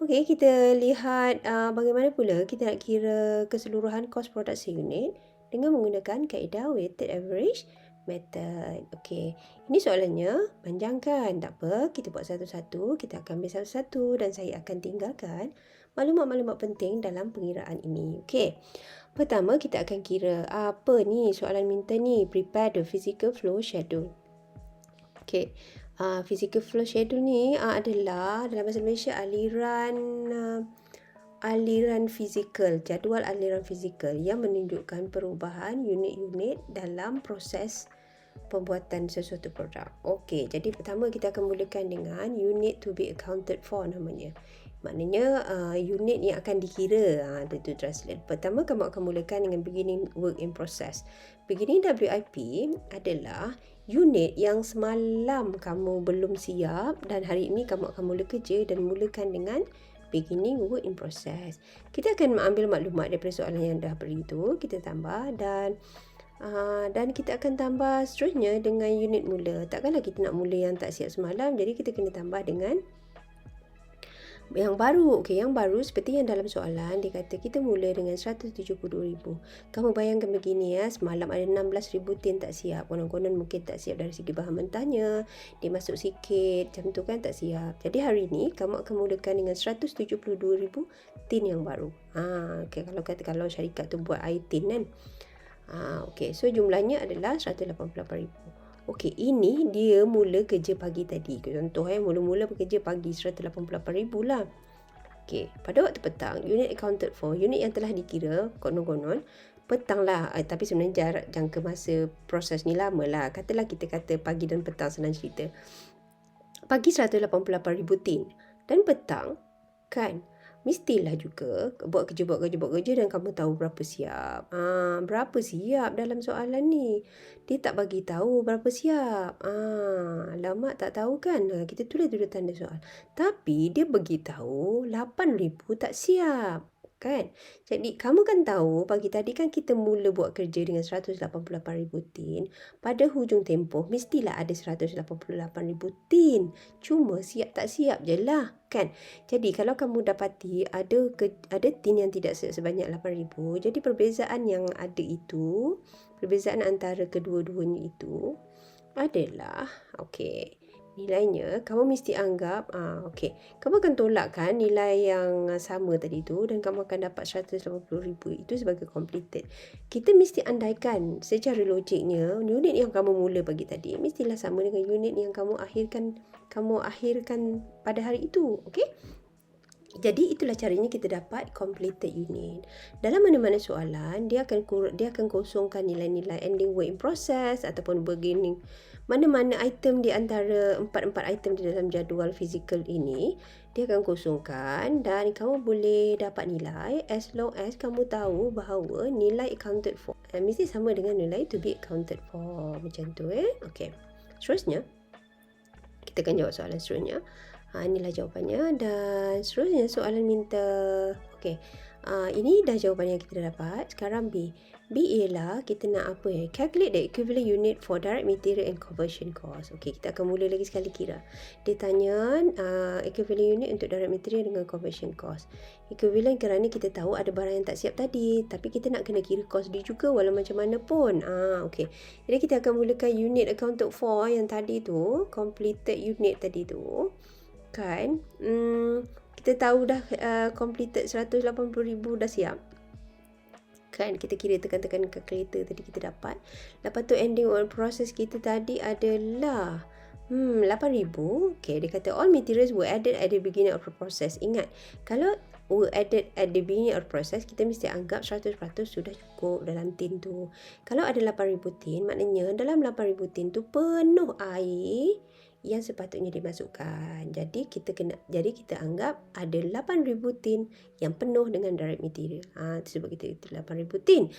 Okey, kita lihat bagaimana pula kita nak kira keseluruhan kos produksi unit dengan menggunakan kaedah weighted average method. Okey, ini soalannya panjang kan? Tak apa, kita buat satu-satu. Kita akan ambil satu-satu dan saya akan tinggalkan maklumat-maklumat penting dalam pengiraan ini. Okey, pertama kita akan kira apa ni soalan minta ni? Prepare the physical flow schedule. Okey, physical flow schedule ni adalah dalam bahasa Malaysia aliran fizikal, jadual aliran fizikal yang menunjukkan perubahan unit-unit dalam proses pembuatan sesuatu produk. Okey, jadi pertama kita akan mulakan dengan unit to be accounted for namanya. Maknanya unit yang akan dikira, itu translate. Pertama kamu akan mulakan dengan beginning work in process. Beginning WIP adalah unit yang semalam kamu belum siap dan hari ini kamu akan mula kerja dan mulakan dengan beginning work in process. Kita akan ambil maklumat daripada soalan yang dah beri tu, kita tambah dan kita akan tambah seterusnya dengan unit mula. Takkanlah kita nak mula yang tak siap semalam, jadi kita kena tambah dengan yang baru. Okey, yang baru seperti yang dalam soalan dia kata kita mula dengan 172,000. Kamu bayangkan begini ya, semalam ada 16,000 tin tak siap. Konon-konon mungkin tak siap dari segi bahan mentahnya, dia masuk sikit, macam tu kan, tak siap. Jadi hari ini kamu akan mulakan dengan 172,000 tin yang baru. Okey, kalau syarikat tu buat air tin kan. Okey, so jumlahnya adalah 188,000. Okey, ini dia mula kerja pagi tadi. Contoh mula-mula bekerja pagi 188,000 lah. Okey, pada waktu petang, unit accounted for, unit yang telah dikira konon-konon petang lah. Tapi sebenarnya jarak jangka masa proses ni lama lah. Katalah kita kata pagi dan petang, senang cerita. Pagi 188,000 tin dan petang kan, mestilah juga buat kerja dan kamu tahu berapa siap. Berapa siap dalam soalan ni? Dia tak bagi tahu berapa siap. Lama tak tahu kan? Kita tulis dulu tanda soal. Tapi dia bagi tahu 8,000 tak siap. Kan? Jadi kamu kan tahu pagi tadi kan kita mula buat kerja dengan 188,000 tin. Pada hujung tempoh mestilah ada 188,000 tin. Cuma siap tak siap je lah kan. Jadi kalau kamu dapati ada tin yang tidak siap sebanyak 8,000, jadi perbezaan yang ada itu, perbezaan antara kedua-duanya itu adalah nilainya kamu mesti anggap kamu akan tolakkan nilai yang sama tadi tu dan kamu akan dapat 180,000 itu sebagai completed. Kita mesti andaikan secara logiknya unit yang kamu mula pagi tadi mestilah sama dengan unit yang kamu akhirkan pada hari itu. Okey? Jadi itulah caranya kita dapat completed unit. Dalam mana-mana soalan dia akan kosongkan nilai-nilai ending work in process ataupun beginning. Mana-mana item di antara 4 item di dalam jadual fizikal ini dia akan kosongkan dan kamu boleh dapat nilai as long as kamu tahu bahawa nilai accounted for mesti sama dengan nilai to be accounted for. Macam tu Okey. Seterusnya kita akan jawab soalan seterusnya. Inilah jawapannya dan seterusnya soalan minta ini dah jawapan yang kita dah dapat. Sekarang B ialah kita nak apa calculate the equivalent unit for direct material and conversion cost. Okey, kita akan mula lagi sekali kira. Dia tanya equivalent unit untuk direct material dengan conversion cost. Equivalent kerana kita tahu ada barang yang tak siap tadi, tapi kita nak kena kira cost dia juga walau macam mana pun. Okey. Jadi kita akan mulakan unit accounted for yang tadi tu, completed unit tadi tu. Kan kita tahu dah completed 180,000 dah siap kan, kita kira tekan-tekan calculator tadi kita dapat. Lepas tu ending on process kita tadi adalah 8,000. Okey, dia kata all materials were added at the beginning of the process. Ingat, kalau were added at the beginning of the process, kita mesti anggap 100% sudah cukup dalam tin tu. Kalau ada 8,000 tin, maknanya dalam 8,000 tin tu penuh air yang sepatutnya dimasukkan. Jadi kita anggap ada 8,000 tin yang penuh dengan direct material. Sebab kita itu 8,000 tin.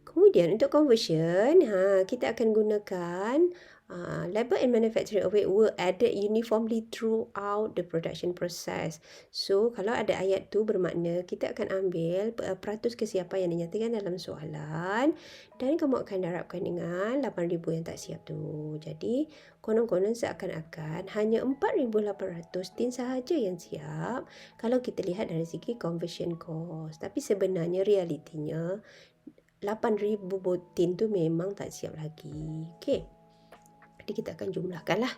Kemudian untuk conversion, kita akan gunakan Labor and manufacturing of it were added uniformly throughout the production process. So, kalau ada ayat tu bermakna kita akan ambil peratus kesiapan yang dinyatakan dalam soalan dan kamu akan darabkan dengan 8,000 yang tak siap tu. Jadi, konon-konon seakan-akan hanya 4,800 tin sahaja yang siap kalau kita lihat dari segi conversion cost. Tapi sebenarnya realitinya 8,000 tin tu memang tak siap lagi. Okey. Jadi kita akan jumlahkan lah.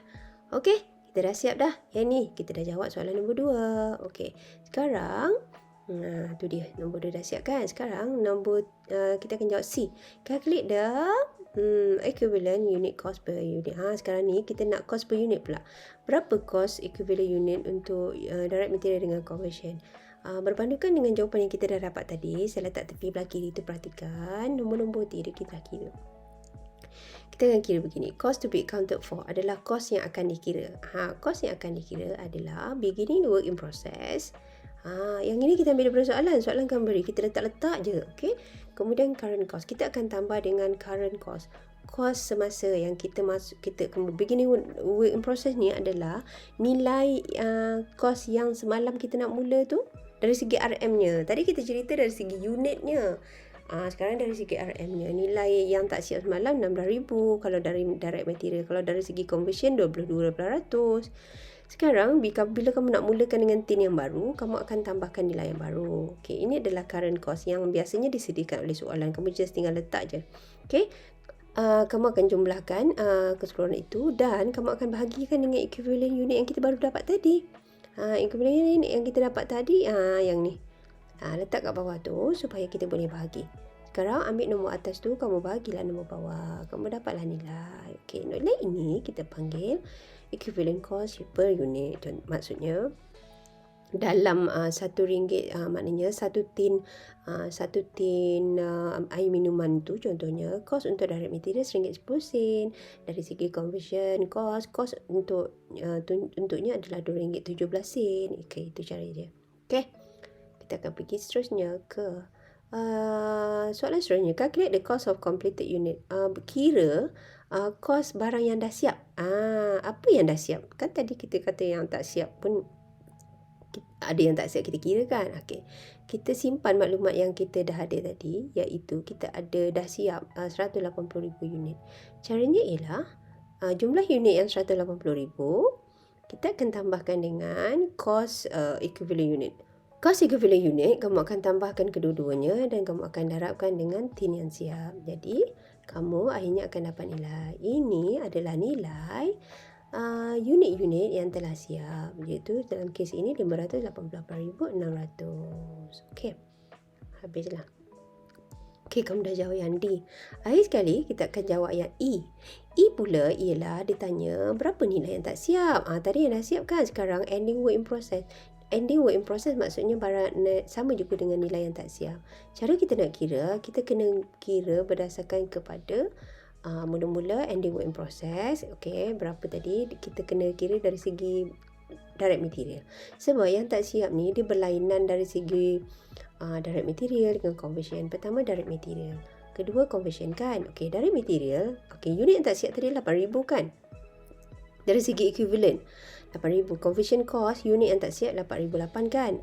Okey, kita dah siap dah. Yang ni, kita dah jawab soalan nombor 2. Okey, sekarang, tu dia, nombor 2 dah siap kan? Sekarang, kita akan jawab C. Calculate the equivalent unit cost per unit. Sekarang ni, kita nak cost per unit pula. Berapa cost equivalent unit untuk direct material dengan conversion? Berbandingkan dengan jawapan yang kita dah dapat tadi, saya letak tepi belah kiri tu, perhatikan nombor-nombor tidak kita kira. Kita akan kira begini. Cost to be accounted for adalah cost yang akan dikira. Cost yang akan dikira adalah beginning the work in process. Yang ini kita ambil daripada soalan. Soalan kan beri. Kita letak-letak je. Okay? Kemudian current cost. Kita akan tambah dengan current cost. Cost semasa yang kita beginning work in process ni adalah nilai cost yang semalam kita nak mula tu dari segi RM-nya. Tadi kita cerita dari segi unitnya. Sekarang dari segi RM-nya, nilai yang tak siap semalam 16,000 kalau dari direct material. Kalau dari segi conversion 22,800. Sekarang bila kamu nak mulakan dengan tin yang baru, kamu akan tambahkan nilai yang baru. Okey, ini adalah current cost yang biasanya disediakan oleh soalan. Kamu just tinggal letak je. Okey. Kamu akan jumlahkan keseluruhan itu dan kamu akan bahagikan dengan equivalent unit yang kita baru dapat tadi. Equivalent unit yang kita dapat tadi, yang ni. Letak kat bawah tu supaya kita boleh bahagi. Sekarang ambil nombor atas tu, kamu bahagilah nombor bawah. Kamu dapatlah nilai. Okey, nilai ini kita panggil equivalent cost per unit. Maksudnya dalam RM1, maknanya satu tin air minuman tu contohnya cost untuk direct material RM1.10. Dari segi conversion cost untuknya adalah RM2.17. Okey, itu cara dia. Okey. Kita akan pergi seterusnya ke soalan seterusnya. Calculate the cost of completed unit. Kira kos barang yang dah siap. Apa yang dah siap? Kan tadi kita kata yang tak siap pun ada yang tak siap kita kira kan. Okay. Kita simpan maklumat yang kita dah ada tadi, iaitu kita ada dah siap 180,000 unit. Caranya ialah jumlah unit yang 180,000 kita akan tambahkan dengan cost equivalent unit. Cost equivalent unit, kamu akan tambahkan kedua-duanya dan kamu akan darabkan dengan tin yang siap. Jadi, kamu akhirnya akan dapat nilai. Ini adalah nilai unit-unit yang telah siap. Iaitu dalam kes ini 588,600. Okey, habislah. Okey, kamu dah jawab yang D. Akhir sekali, kita akan jawab yang E. E pula ialah dia tanya berapa nilai yang tak siap. Tadi yang dah siap kan, sekarang ending work in process. Ending work in process maksudnya barang sama juga dengan nilai yang tak siap. Cara kita nak kira, kita kena kira berdasarkan kepada mula-mula ending work in process. Okey, berapa tadi? Kita kena kira dari segi direct material. Sebab yang tak siap ni dia berlainan dari segi direct material dengan conversion. Pertama direct material, kedua conversion kan. Okey, direct material. Okey, unit yang tak siap tadi 8,000 kan. Dari segi equivalent 8,000. Conversion cost unit yang tak siap 8,008 kan.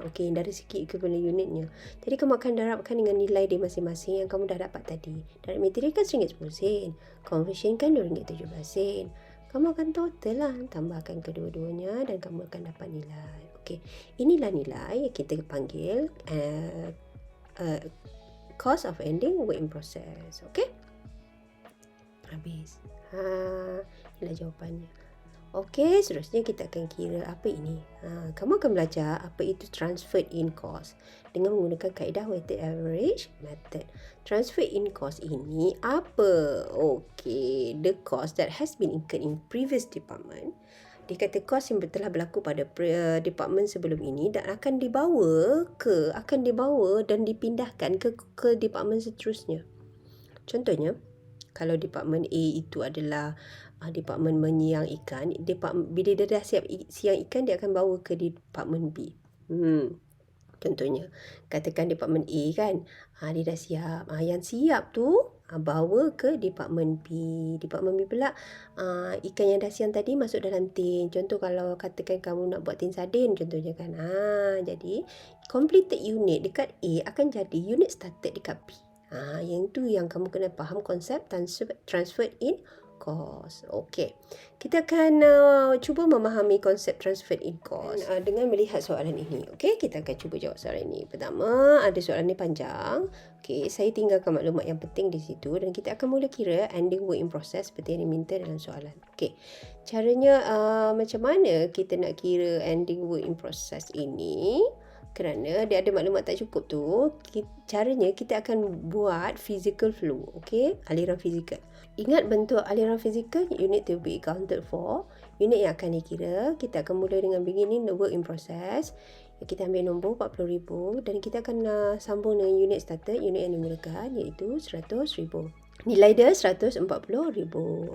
Okey, dari segi equivalent unitnya. Jadi kamu akan darabkan dengan nilai dia masing-masing yang kamu dah dapat tadi. Direct material kan RM1.10. Conversion kan RM2.17. Kamu akan total lah, tambahkan kedua-duanya dan kamu akan dapat nilai. Okey, inilah nilai yang kita panggil cost of ending work in process. Okey, habis. Inilah jawapannya. Okey, seterusnya kita akan kira apa ini. Kamu akan belajar apa itu transferred in cost dengan menggunakan kaedah weighted average method. Transferred in cost ini apa? Okey, the cost that has been incurred in previous department. Dia kata kos yang telah berlaku pada department sebelum ini dan akan dibawa dan dipindahkan ke department seterusnya. Contohnya, kalau department A itu adalah department menyiang ikan, bila dia dah siap siang ikan, dia akan bawa ke department B. Contohnya, katakan department A kan, dia dah siap. Yang siap tu, bawa ke Department B. Department B pula ikan yang dah siang tadi masuk dalam tin. Contoh kalau katakan kamu nak buat tin sardin contohnya kan. Jadi completed unit dekat A akan jadi unit started dekat B. Yang tu yang kamu kena faham konsep transfer in cost. Okey. Kita akan cuba memahami konsep transfer in cost dengan melihat soalan ini. Okey, kita akan cuba jawab soalan ini. Pertama, ada soalan ni panjang. Okey, saya tinggalkan maklumat yang penting di situ dan kita akan mula kira ending work in process seperti yang diminta dalam soalan. Okey. Caranya macam mana kita nak kira ending work in process ini? Kerana dia ada maklumat tak cukup tu, caranya kita akan buat physical flow, okey, aliran fizikal. Ingat bentuk aliran fizikal, unit to be accounted for, unit yang akan dikira. Kita akan mula dengan beginning the work in process. Kita ambil nombor 40,000 dan kita akan sambung dengan unit started, unit yang dimulakan iaitu 100,000. Nilai dia 140,000.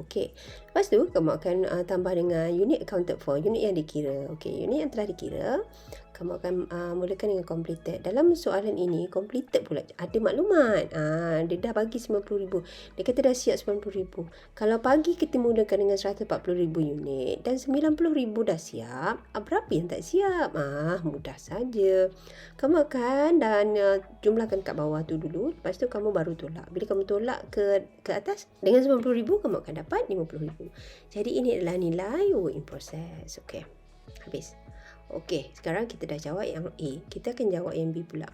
Okey. Lepas tu kamu akan tambah dengan unit accounted for, unit yang dikira. Okey, unit yang telah dikira kamu akan mulakan dengan completed. Dalam soalan ini completed pula ada maklumat. Dia dah bagi 90,000. Dia kata dah siap 90,000. Kalau pagi kita mulakan dengan 140,000 unit dan 90,000 dah siap, berapa yang tak siap? Mudah saja. Kamu akan dan jumlahkan kat bawah tu dulu. Lepas tu kamu baru tolak. Bila kamu tolak ke atas dengan 90,000 kamu akan dapat 50,000. Jadi ini adalah nilai work in process. Okey. Habis. Okey, sekarang kita dah jawab yang A. Kita akan jawab yang B pula.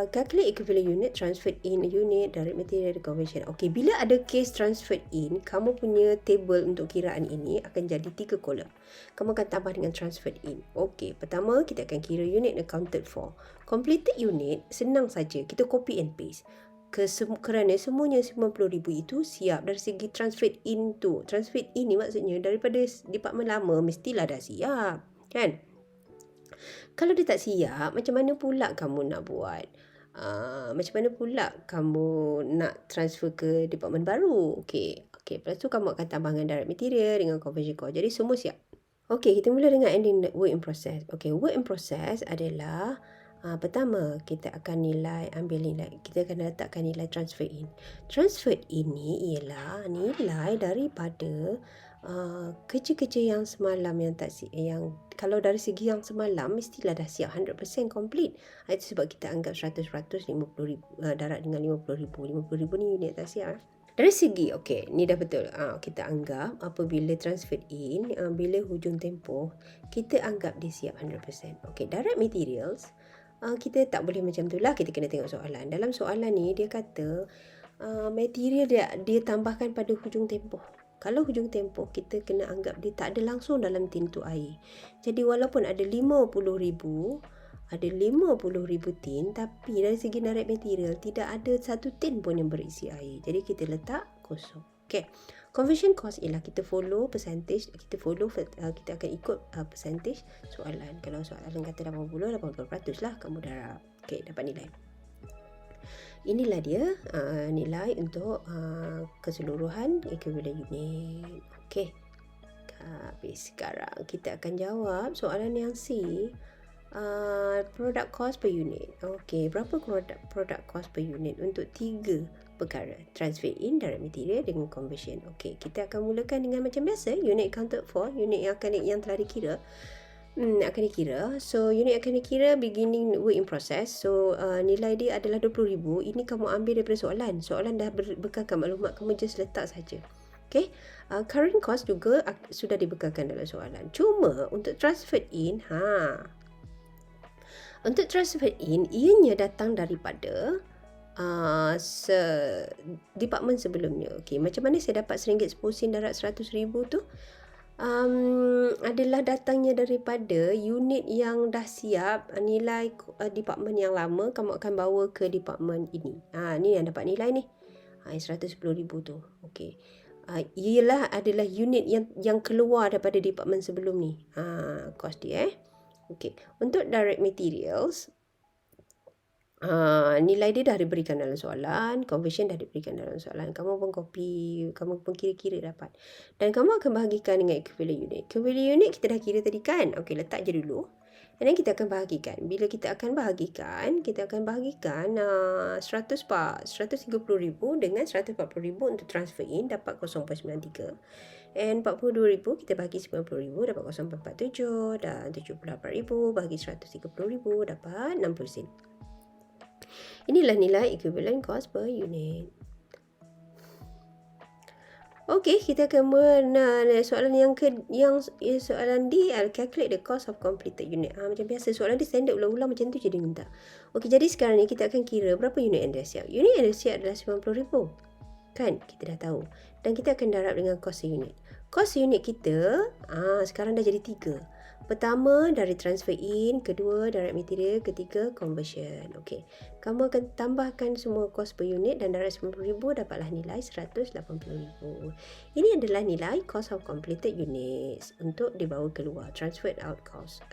Calculate equivalent unit transferred in unit direct material conversion. Okey, bila ada case transferred in, kamu punya table untuk kiraan ini akan jadi 3 kolom. Kamu akan tambah dengan transferred in. Okey, pertama kita akan kira unit accounted for. Completed unit senang saja, kita copy and paste. Kerana semuanya 90,000 itu siap dari segi transferred in tu. Transferred in ni maksudnya daripada department lama mestilah dah siap, kan? Kalau dia tak siap, macam mana pula kamu nak buat? Macam mana pula kamu nak transfer ke department baru? Okey, lepas tu kamu akan tambah dengan direct material dengan conversion cost. Jadi semua siap. Okey, kita mula dengan ending work in process. Okey, work in process adalah pertama kita akan ambil nilai. Kita akan letakkan nilai transfer in. Transfer in ni ialah nilai daripada kerja-kerja yang semalam yang kalau dari segi yang semalam mestilah dah siap 100% complete. Itu sebab kita anggap 100% 50,000 darab dengan 50,000. 50,000 ni unit tak siap. Dari segi ni dah betul. Kita anggap apabila transfer in bila hujung tempoh kita anggap dia siap 100%. Direct materials kita tak boleh macam tu lah. Kita kena tengok soalan. Dalam soalan ni dia kata material dia tambahkan pada hujung tempoh. Kalau hujung tempoh kita kena anggap dia tak ada langsung dalam tin tu air. Jadi walaupun ada 50,000 tin, tapi dari segi direct material tidak ada satu tin pun yang berisi air. Jadi kita letak kosong. Conversion cost ialah kita follow percentage, kita akan ikut percentage soalan. Kalau soalan kata 80% lah kamu darab. Dapat nilai. Inilah dia nilai untuk keseluruhan equivalent unit. Habis sekarang kita akan jawab soalan yang C. Product cost per unit. Berapa product cost per unit untuk 3 perkara? Transfer in, direct material dengan conversion. Kita akan mulakan dengan macam biasa, unit accounted for, unit yang telah dikira. Akan dikira. So unit akan dikira beginning work in process. So nilai dia adalah 20,000. Ini kamu ambil daripada soalan. Soalan dah bekalkan maklumat, kamu just letak saja. Current cost juga sudah dibekalkan dalam soalan. Cuma untuk transfer in, untuk transfer in ianya datang daripada department sebelumnya. Macam mana saya dapat RM1.10 darab 100,000 tu? Adalah datangnya daripada unit yang dah siap nilai department yang lama, kamu akan bawa ke department ini. Ni yang dapat nilai ni. 110,000 tu. Ialah adalah unit yang keluar daripada department sebelum ni. Cost dia. Untuk direct materials, nilai dia dah diberikan dalam soalan, conversion dah diberikan dalam soalan. Kamu pun copy, kamu pun kira-kira dapat. Dan kamu akan bahagikan dengan equivalent unit. Equivalent unit kita dah kira tadi kan? Letak je dulu. And then kita akan bahagikan. Bila kita akan bahagikan 130,000 dengan 140,000 untuk transfer in dapat 0.93. And 42,000 kita bagi 90,000 dapat 0.47 dan 78,000 bagi 130,000 dapat 60 sen. Inilah nilai equivalent cost per unit. Okey, kita akan soalan soalan D, calculate the cost of completed unit. Macam biasa soalan dia standard ulang-ulang macam tu je dia minta. Okey, jadi sekarang ni kita akan kira berapa unit yang dah siap. Unit yang dah siap adalah 90,000. Kan? Kita dah tahu. Dan kita akan darab dengan cost unit. Cost unit kita sekarang dah jadi 3. Pertama dari transfer in, kedua direct material, ketiga conversion. Okey. Kamu akan tambahkan semua cost per unit dan darab 90,000 dapatlah nilai 180,000. Ini adalah nilai cost of completed units untuk dibawa keluar, transferred out cost.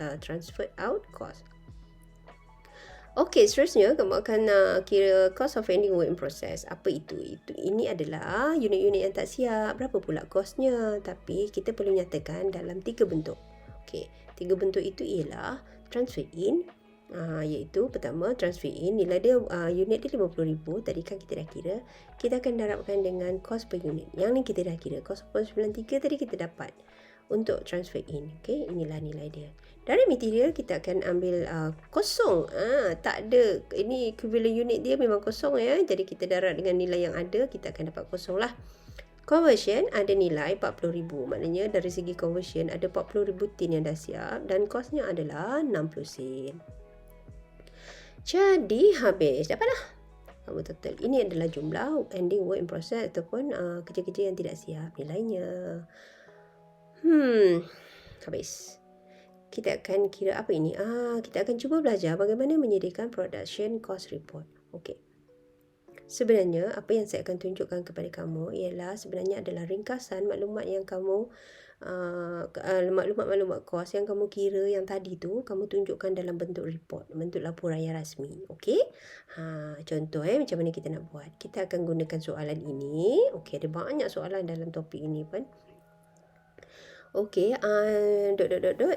Okey, seterusnya kamu akan kira cost of ending work in process. Apa itu? Ini adalah unit-unit yang tak siap. Berapa pula kosnya? Tapi kita perlu nyatakan dalam 3 bentuk. Okey, 3 bentuk itu ialah transfer in, iaitu pertama transfer in, nilai dia unit dia 50,000. Tadi kan kita dah kira. Kita akan darabkan dengan cost per unit. Yang ni kita dah kira. Cost 0.93 tadi kita dapat untuk transfer in. Okey, inilah nilai dia. Dari material kita akan ambil kosong. Tak ada. Ini equivalent unit dia memang kosong ya. Jadi kita darab dengan nilai yang ada, kita akan dapat kosong lah. Conversion ada nilai 40,000. Maknanya dari segi conversion ada 40,000 tin yang dah siap dan kosnya adalah 60 sen. Jadi habis. Dapatlah. Kamu total. Ini adalah jumlah ending work in process ataupun kerja-kerja yang tidak siap nilainya. Habis. Kita akan kira apa ini? Kita akan cuba belajar bagaimana menyediakan production cost report. Okey. Sebenarnya apa yang saya akan tunjukkan kepada kamu ialah sebenarnya adalah ringkasan maklumat yang kamu maklumat kos yang kamu kira yang tadi tu kamu tunjukkan dalam bentuk report, bentuk laporan yang rasmi. Okey? Contoh macam mana kita nak buat. Kita akan gunakan soalan ini. Okey, ada banyak soalan dalam topik ini pun. Okey,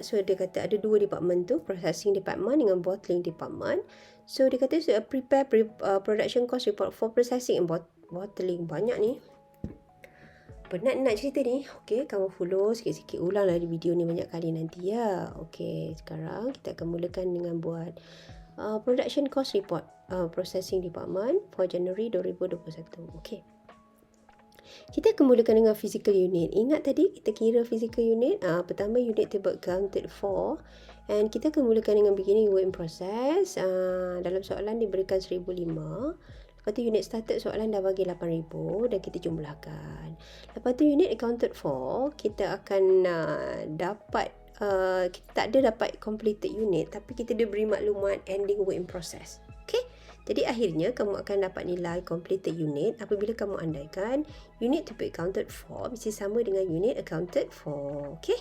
so dia kata ada 2 department tu, processing department dengan bottling department. So dia kata prepare production cost report for processing and bottling. Banyak ni. Penat nak cerita ni. Okey, kamu follow sikit-sikit, ulanglah di video ni banyak kali nanti ya. Okey, sekarang kita akan mulakan dengan buat production cost report processing department for January 2021. Okey. Kita akan mulakan dengan physical unit. Ingat tadi kita kira physical unit. Pertama unit table accounted for. And kita akan mulakan dengan beginning work in process. Dalam soalan diberikan 1,005. Lepas tu unit started soalan dah bagi 8,000 dan kita jumlahkan. Lepas tu unit accounted for, kita akan dapat kita tak ada dapat completed unit tapi kita dah beri maklumat ending work in process. Okay? Jadi akhirnya kamu akan dapat nilai completed unit apabila kamu andaikan unit to be accounted for mesti sama dengan unit accounted for. Okay?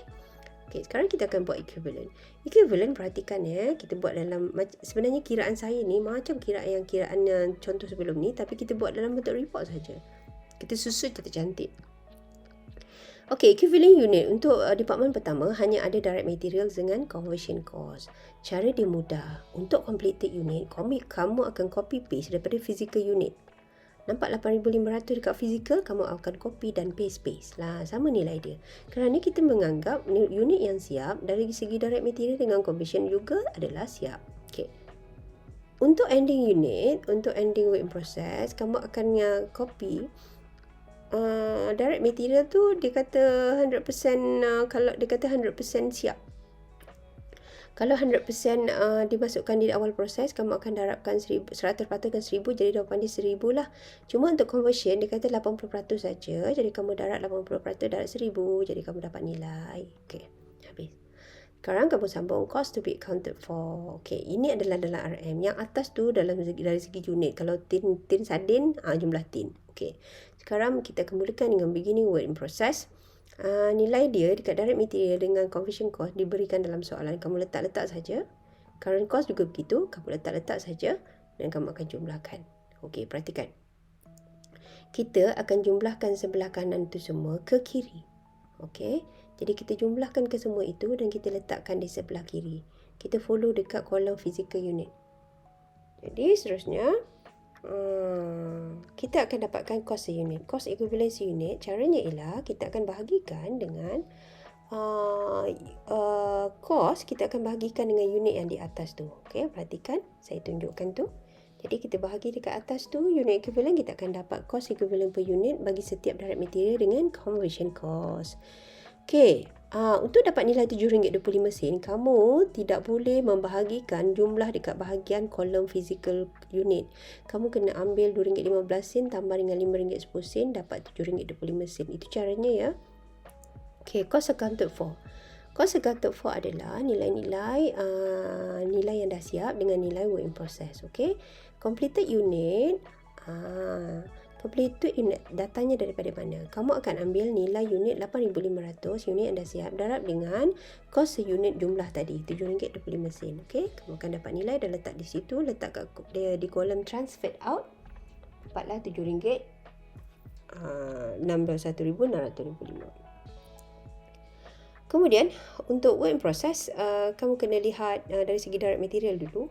Okay, sekarang kita akan buat equivalent. Equivalent perhatikan ya, kita buat dalam, sebenarnya kiraan saya ni macam kiraan contoh sebelum ni tapi kita buat dalam bentuk report saja. Kita susun cantik-cantik. Okey, equivalent unit untuk department pertama hanya ada direct materials dengan conversion cost. Cara dia mudah. Untuk completed unit, kamu akan copy paste daripada physical unit. Nampak 8,500 dekat physical, kamu akan copy dan paste lah. Sama nilai dia. Kerana kita menganggap unit yang siap dari segi direct material dengan conversion juga adalah siap. Okey. Untuk ending unit, untuk ending work in process, kamu akan copy direct material tu dia kata 100% kalau dia kata 100% siap. Kalau 100% dimasukkan di awal proses, kamu akan darabkan 100 patutkan 1,000 jadi jawapan dia 1,000 lah. Cuma untuk conversion dia kata 80% saja. Jadi kamu darab 80% darab 1,000 jadi kamu dapat nilai. Okey, habis. Sekarang kamu sambung cost to be accounted for. Okey, ini adalah dalam RM. Yang atas tu dari segi unit. Kalau tin sardin, jumlah tin. Okey. Sekarang kita akan mulakan dengan beginning work in process. Nilai dia dekat direct material dengan conversion cost diberikan dalam soalan. Kamu letak saja. Current cost juga begitu. Kamu letak saja dan kamu akan jumlahkan. Okey, perhatikan. Kita akan jumlahkan sebelah kanan tu semua ke kiri. Okey. Jadi kita jumlahkan ke semua itu dan kita letakkan di sebelah kiri. kita follow dekat kolom physical unit. Jadi seterusnya kita akan dapatkan cost unit. Cost equivalency unit, caranya ialah kita akan bahagikan dengan cost, kita akan bahagikan dengan unit yang di atas tu. Okey, perhatikan saya tunjukkan tu. Jadi kita bahagi dekat atas tu, unit equivalent, kita akan dapat cost equivalent per unit bagi setiap direct material dengan conversion cost. Okey, untuk dapat nilai RM7.25, kamu tidak boleh membahagikan jumlah dekat bahagian kolom physical unit. Kamu kena ambil RM2.15 tambah dengan RM5.10 dapat RM7.25. Itu caranya ya. Okey, cost accounted for. Cost accounted for adalah nilai-nilai nilai yang dah siap dengan nilai work in process. Okey, completed unit. Completed unit datanya daripada mana? Kamu akan ambil nilai unit 8,500, unit yang dah siap, darab dengan kos seunit jumlah tadi, RM7.25. Okey, kamu akan dapat nilai dah letak di situ, letak dia di kolom transferred out. Dapatlah RM7.61,605. Kemudian untuk work in process, kamu kena lihat dari segi direct material dulu.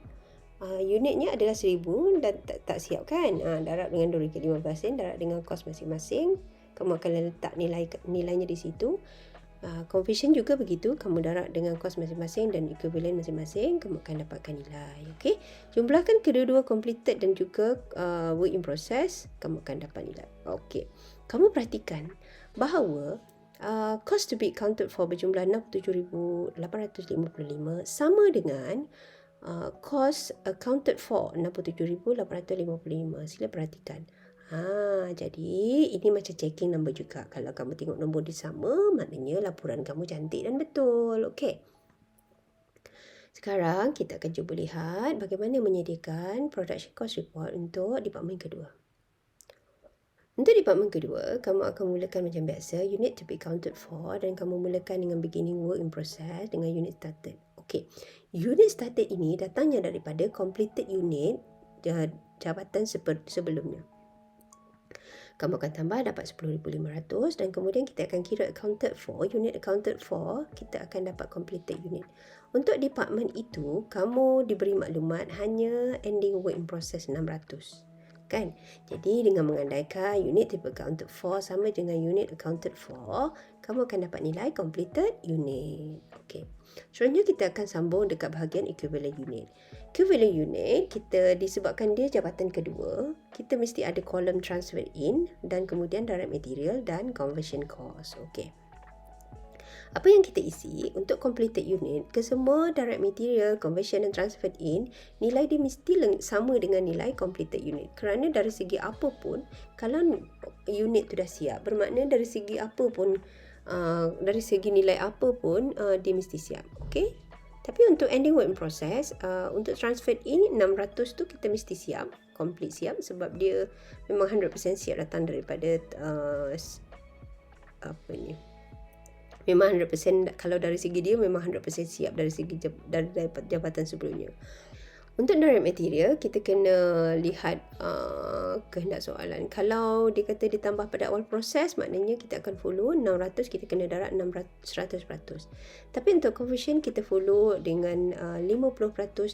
Unitnya adalah 1,000 dan tak siap kan. Darab dengan RM2.15, darab dengan kos masing-masing. Kamu akan letak nilainya di situ. Conversion juga begitu. Kamu darab dengan kos masing-masing dan equivalent masing-masing. Kamu akan dapatkan nilai. Okey. Jumlahkan kedua-dua completed dan juga work in process. Kamu akan dapat nilai. Okey. Kamu perhatikan bahawa cost to be accounted for berjumlah RM67,855 sama dengan cost accounted for RM67,855. Sila perhatikan. Jadi ini macam checking number juga. Kalau kamu tengok nombor dia sama, maknanya laporan kamu cantik dan betul. Okey. Sekarang kita akan cuba lihat bagaimana menyediakan production cost report untuk departmen kedua. Untuk departmen kedua, kamu akan mulakan macam biasa, unit to be accounted for, dan kamu mulakan dengan beginning work in process dengan unit started. Okey, unit started ini datangnya daripada completed unit jabatan sebelumnya. Kamu akan tambah dapat 10,500 dan kemudian kita akan kira accounted for, unit accounted for, kita akan dapat completed unit. Untuk department itu, kamu diberi maklumat hanya ending work in process 600. Kan? Jadi dengan mengandaikan unit to be accounted for sama dengan unit accounted for, kamu akan dapat nilai completed unit. Okey. Selanjutnya kita akan sambung dekat bahagian equivalent unit. Equivalent unit, kita disebabkan dia jabatan kedua, kita mesti ada kolom transfer in dan kemudian direct material dan conversion cost. Okey. Apa yang kita isi untuk completed unit, kesemua direct material, conversion dan transferred in, nilai dia mesti sama dengan nilai completed unit. Kerana dari segi apa pun, kalau unit tu dah siap, bermakna dari segi apa pun, dari segi nilai apa pun, dia mesti siap. Okey? Tapi untuk ending work in process, untuk transferred in 600 tu kita mesti siap, complete siap, sebab dia memang 100% siap datang daripada memang 100%, kalau dari segi dia memang 100% siap dari segi dari jabatan sebelumnya. Untuk direct material, kita kena lihat kehendak soalan. Kalau dia kata ditambah pada awal proses, maknanya kita akan follow 600, kita kena darab 100%. Tapi untuk conversion, kita follow dengan 50%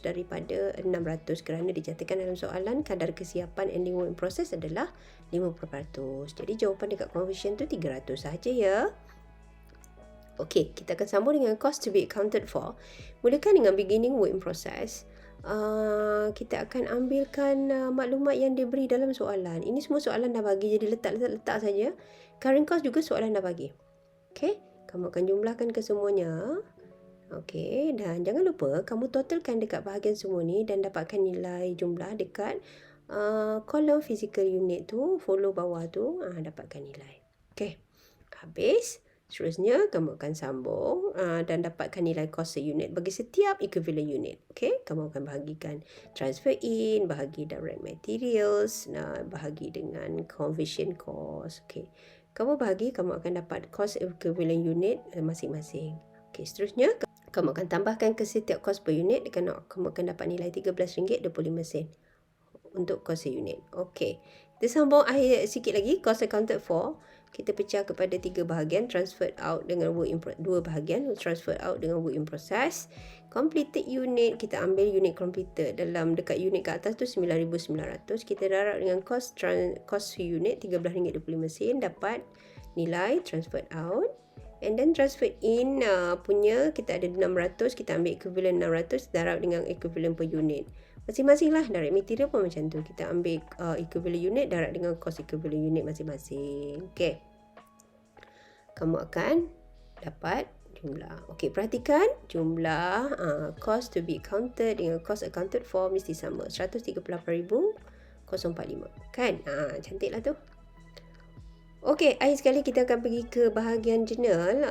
daripada 600 kerana dicatatkan dalam soalan kadar kesiapan ending work in process adalah 50%. Jadi jawapan dekat conversion tu 300 saja ya. Okey, kita akan sambung dengan cost to be accounted for. Mulakan dengan beginning work in process. Kita akan ambilkan maklumat yang diberi dalam soalan. Ini semua soalan dah bagi, jadi letak saja. Current cost juga soalan dah bagi. Okey, kamu akan jumlahkan kesemuanya. Okey, dan jangan lupa kamu totalkan dekat bahagian semua ni dan dapatkan nilai jumlah dekat kolom physical unit tu, follow bawah tu, dapatkan nilai. Okey, habis. Seterusnya, kamu akan sambung dan dapatkan nilai cost seunit bagi setiap equivalent unit. Okay? Kamu akan bahagikan transfer in, bahagi direct materials, bahagi dengan conversion cost. Okay. Kamu bahagi, kamu akan dapat cost equivalent unit masing-masing. Okay, seterusnya, kamu akan tambahkan ke setiap cost per unit, kamu akan dapat nilai RM13.25 untuk cost seunit. Okay. Kita sambung akhir sikit lagi, cost accounted for. kita pecah kepada 3 bahagian, transferred out dengan work in 2 bahagian, transferred out dengan work in process. Completed unit, kita ambil unit completed. Dalam dekat unit kat atas tu 9,900, kita darab dengan cost unit RM13.25 dapat nilai transferred out. And then transferred in punya kita ada 600, kita ambil equivalent 600 darab dengan equivalent per unit. Masing-masing lah, direct material pun macam tu. Kita ambil equivalent unit darab dengan cost equivalent unit masing-masing. Okay. Kamu akan dapat jumlah. Okey, perhatikan jumlah cost to be accounted dengan cost accounted for mesti sama. 138,045. Kan? Cantiklah tu. Okey, akhir sekali kita akan pergi ke bahagian journal.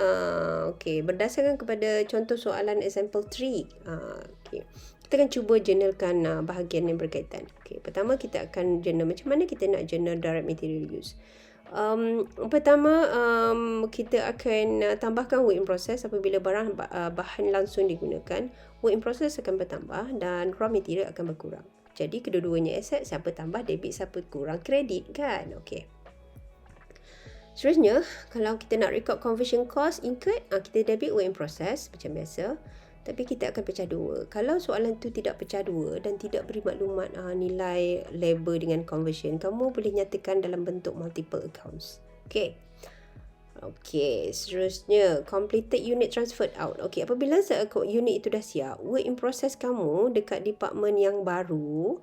Okey, berdasarkan kepada contoh soalan example 3. Okey. Kita akan cuba journalkan bahagian yang berkaitan. Okey, pertama kita akan journal macam mana kita nak journal direct material use. Pertama kita akan tambahkan work in process apabila bahan langsung digunakan. Work in process akan bertambah dan raw material akan berkurang. Jadi kedua-duanya aset, siapa tambah debit, siapa kurang kredit kan. Okey. Seterusnya, kalau kita nak record conversion cost incurred, kita debit work in process macam biasa. Tapi kita akan pecah dua. Kalau soalan tu tidak pecah dua dan tidak beri maklumat nilai labor dengan conversion, kamu boleh nyatakan dalam bentuk multiple accounts. Okay. Okay, seterusnya completed unit transferred out. Okay, apabila unit itu dah siap, work in process kamu dekat department yang baru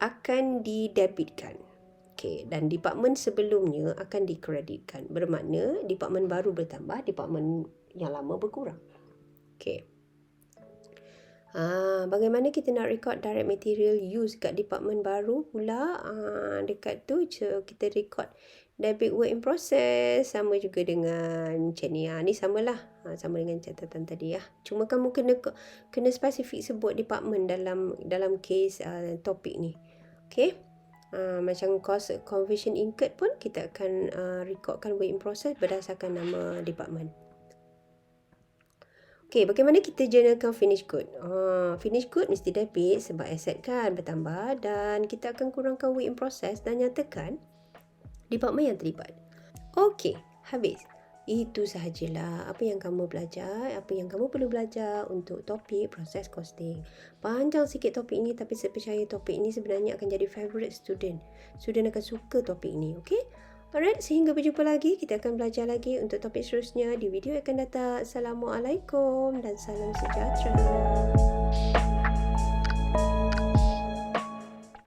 akan didebitkan. Okay, dan department sebelumnya akan dikreditkan. Bermakna department baru bertambah, department yang lama berkurang. Okay. Bagaimana kita nak record direct material use kat department baru pula? Dekat tu kita record debit work in process, sama juga dengan macam ni. Ni samalah, sama dengan catatan tadi ya. Cuma kamu kena spesifik sebut department dalam case topik ni. Okay. Macam cost conversion incurred pun kita akan recordkan work in process berdasarkan nama department. Okay, bagaimana kita journalkan finish good? Finish good mesti debit sebab aset kan bertambah, dan kita akan kurangkan work in process dan nyatakan department yang terlibat. Okay, habis. Itu sahajalah apa yang kamu belajar, apa yang kamu perlu belajar untuk topik proses costing. Panjang sikit topik ini, tapi saya percaya topik ini sebenarnya akan jadi favourite student. Student akan suka topik ini, okay? Alright, sehingga berjumpa lagi. Kita akan belajar lagi untuk topik seterusnya di video yang akan datang. Assalamualaikum dan salam sejahtera.